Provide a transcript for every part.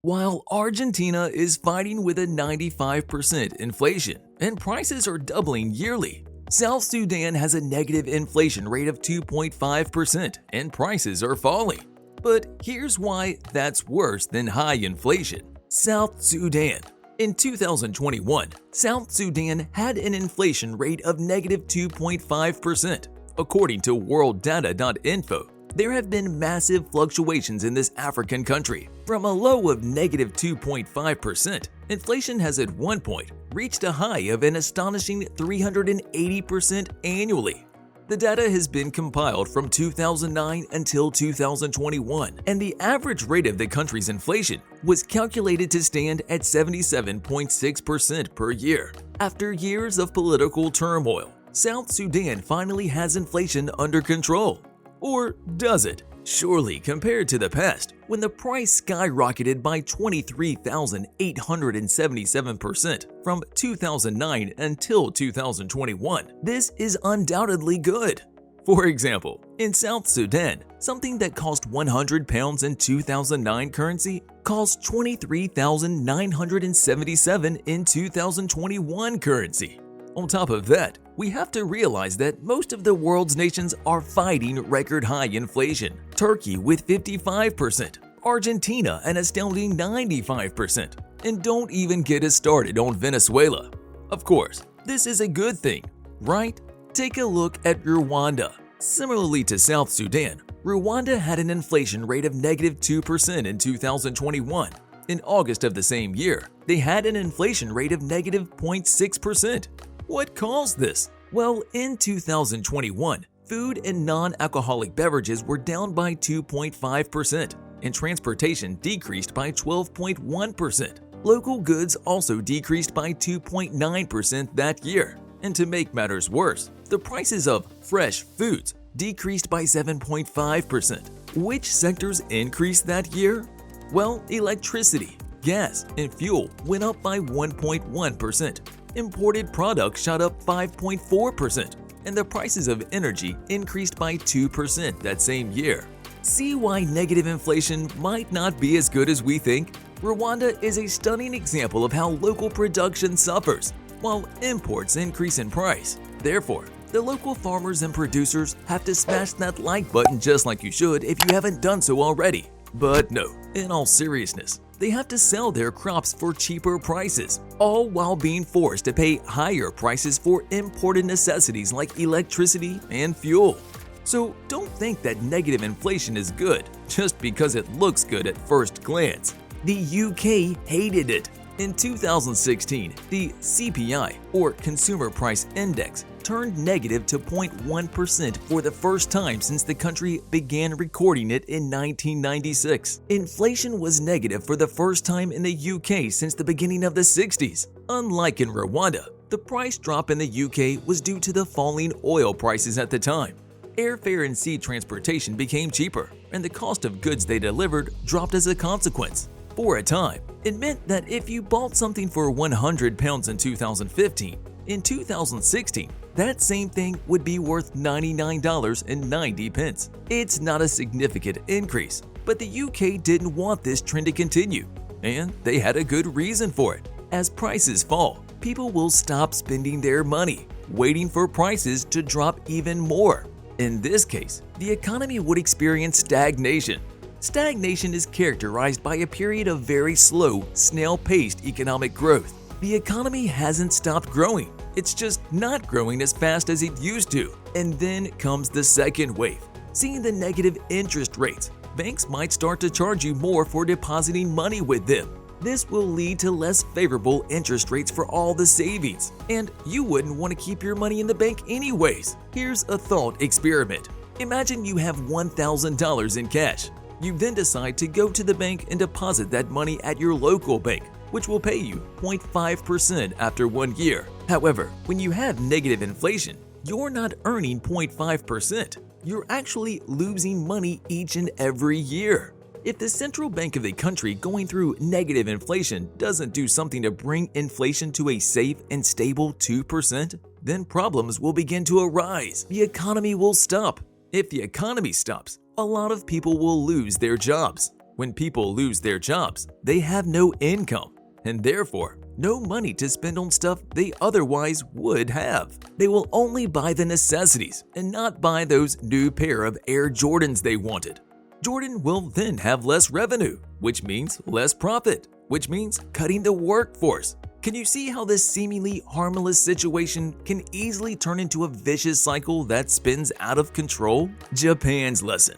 While Argentina is fighting with a 95% inflation and prices are doubling yearly, South Sudan has a negative inflation rate of 2.5% and prices are falling. But here's why that's worse than high inflation. South Sudan. In 2021, South Sudan had an inflation rate of negative 2.5%. According to worlddata.info, there have been massive fluctuations in this African country. From a low of negative 2.5%, inflation has at one point reached a high of an astonishing 380% annually. The data has been compiled from 2009 until 2021, and the average rate of the country's inflation was calculated to stand at 77.6% per year. After years of political turmoil, South Sudan finally has inflation under control. Or does it? Surely, compared to the past, when the price skyrocketed by 23,877% from 2009 until 2021, this is undoubtedly good. For example, in South Sudan, something that cost £100 in 2009 currency cost 23,977 in 2021 currency. On top of that, we have to realize that most of the world's nations are fighting record-high inflation. Turkey with 55%, Argentina an astounding 95%, and don't even get us started on Venezuela. Of course, this is a good thing, right? Take a look at Rwanda. Similarly to South Sudan, Rwanda had an inflation rate of negative 2% in 2021. In August of the same year, they had an inflation rate of negative 0.6%. What caused this? Well, in 2021, food and non-alcoholic beverages were down by 2.5%, and transportation decreased by 12.1%. Local goods also decreased by 2.9% that year. And to make matters worse, the prices of fresh foods decreased by 7.5%. Which sectors increased that year? Well, electricity, gas, and fuel went up by 1.1%. Imported products shot up 5.4%, and the prices of energy increased by 2% that same year. See why negative inflation might not be as good as we think? Rwanda is a stunning example of how local production suffers, while imports increase in price. Therefore, the local farmers and producers have to smash that like button just like you should if you haven't done so already. But no, in all seriousness, they have to sell their crops for cheaper prices, all while being forced to pay higher prices for imported necessities like electricity and fuel. So don't think that negative inflation is good just because it looks good at first glance. The UK hated it. In 2016, the CPI, or Consumer Price Index, turned negative to 0.1% for the first time since the country began recording it in 1996. Inflation was negative for the first time in the UK since the beginning of the 60s. Unlike in Rwanda, the price drop in the UK was due to the falling oil prices at the time. Airfare and sea transportation became cheaper, and the cost of goods they delivered dropped as a consequence. For a time, it meant that if you bought something for £100 in 2015, in 2016, that same thing would be worth $99.90. It's not a significant increase, but the UK didn't want this trend to continue, and they had a good reason for it. As prices fall, people will stop spending their money, waiting for prices to drop even more. In this case, the economy would experience stagnation. Stagnation is characterized by a period of very slow, snail-paced economic growth. The economy hasn't stopped growing, it's just not growing as fast as it used to. And then comes the second wave. Seeing the negative interest rates, banks might start to charge you more for depositing money with them. This will lead to less favorable interest rates for all the savings, and you wouldn't want to keep your money in the bank anyways. Here's a thought experiment. Imagine you have $1,000 in cash. You then decide to go to the bank and deposit that money at your local bank, which will pay you 0.5% after 1 year. However, when you have negative inflation, you're not earning 0.5%. You're actually losing money each and every year. If the central bank of the country going through negative inflation doesn't do something to bring inflation to a safe and stable 2%, then problems will begin to arise. The economy will stop. If the economy stops, a lot of people will lose their jobs. When people lose their jobs, they have no income, and therefore no money to spend on stuff they otherwise would have. They will only buy the necessities and not buy those new pair of Air Jordans they wanted. Jordan will then have less revenue, which means less profit, which means cutting the workforce. Can you see how this seemingly harmless situation can easily turn into a vicious cycle that spins out of control? Japan's lesson.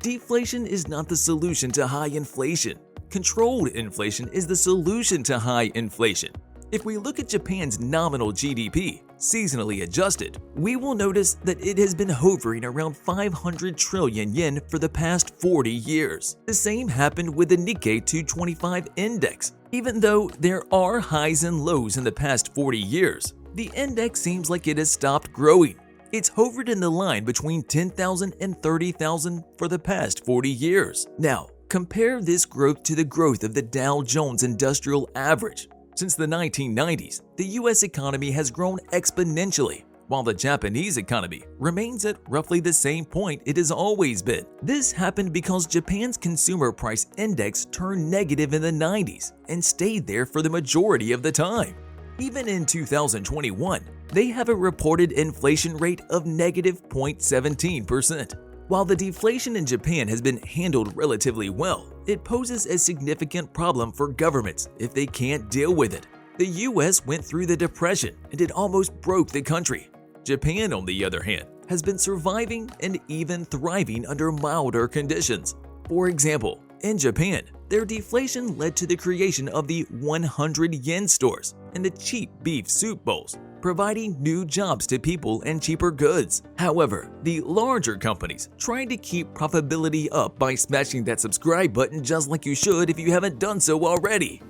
Deflation is not the solution to high inflation. Controlled inflation is the solution to high inflation. If we look at Japan's nominal GDP, seasonally adjusted, we will notice that it has been hovering around 500 trillion yen for the past 40 years. The same happened with the Nikkei 225 index. Even though there are highs and lows in the past 40 years, the index seems like it has stopped growing. It's hovered in the line between 10,000 and 30,000 for the past 40 years. Now, compare this growth to the growth of the Dow Jones Industrial Average. Since the 1990s, the US economy has grown exponentially, while the Japanese economy remains at roughly the same point it has always been. This happened because Japan's consumer price index turned negative in the 90s and stayed there for the majority of the time. Even in 2021, they have a reported inflation rate of negative 0.17%. While the deflation in Japan has been handled relatively well, it poses a significant problem for governments if they can't deal with it. The US went through the Depression and it almost broke the country. Japan, on the other hand, has been surviving and even thriving under milder conditions. For example, in Japan, their deflation led to the creation of the 100 yen stores and the cheap beef soup bowls, providing new jobs to people and cheaper goods. However, the larger companies tried to keep profitability up by smashing that subscribe button just like you should if you haven't done so already.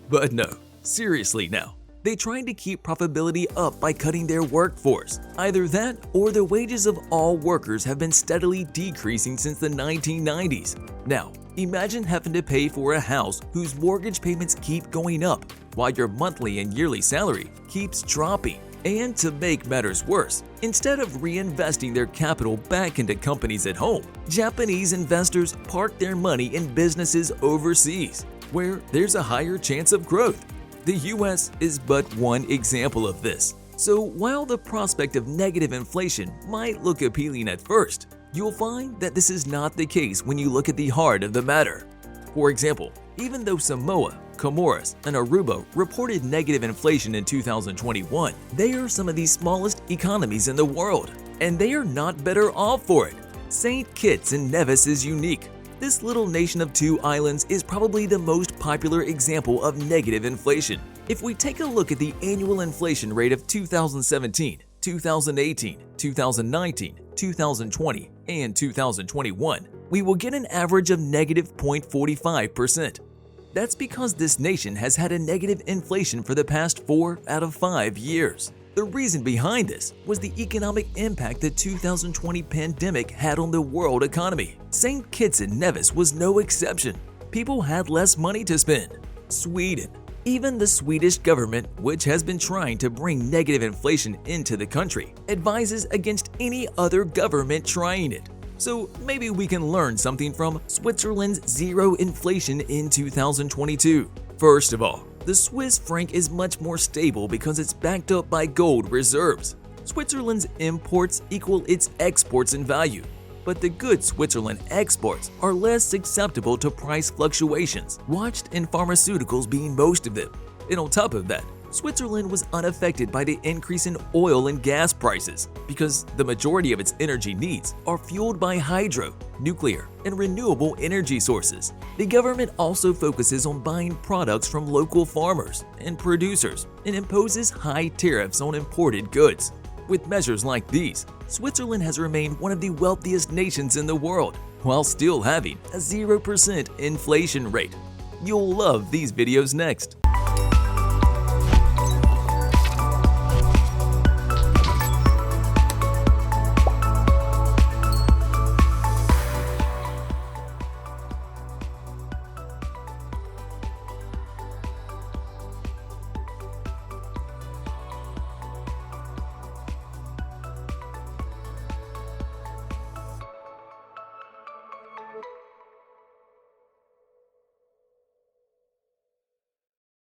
But no, seriously now, they tried to keep profitability up by cutting their workforce. Either that or the wages of all workers have been steadily decreasing since the 1990s. Now, imagine having to pay for a house whose mortgage payments keep going up, while your monthly and yearly salary keeps dropping. And to make matters worse, instead of reinvesting their capital back into companies at home, Japanese investors park their money in businesses overseas, where there's a higher chance of growth. The US is but one example of this. So while the prospect of negative inflation might look appealing at first, you'll find that this is not the case when you look at the heart of the matter. For example, even though Samoa, Comoros, and Aruba reported negative inflation in 2021, they are some of the smallest economies in the world, and they are not better off for it. St. Kitts and Nevis is unique. This little nation of two islands is probably the most popular example of negative inflation. If we take a look at the annual inflation rate of 2017, 2018, 2019, 2020, and 2021, we will get an average of negative 0.45%. That's because this nation has had a negative inflation for the past 4 out of 5 years. The reason behind this was the economic impact the 2020 pandemic had on the world economy. St. Kitts and Nevis was no exception. People had less money to spend. Sweden. Even the Swedish government, which has been trying to bring negative inflation into the country, advises against any other government trying it. So maybe we can learn something from Switzerland's zero inflation in 2022. First of all, the Swiss franc is much more stable because it's backed up by gold reserves. Switzerland's imports equal its exports in value, but the goods Switzerland exports are less susceptible to price fluctuations, watched in pharmaceuticals being most of them. And on top of that, Switzerland was unaffected by the increase in oil and gas prices because the majority of its energy needs are fueled by hydro, nuclear, and renewable energy sources. The government also focuses on buying products from local farmers and producers and imposes high tariffs on imported goods. With measures like these, Switzerland has remained one of the wealthiest nations in the world while still having a 0% inflation rate. You'll love these videos next.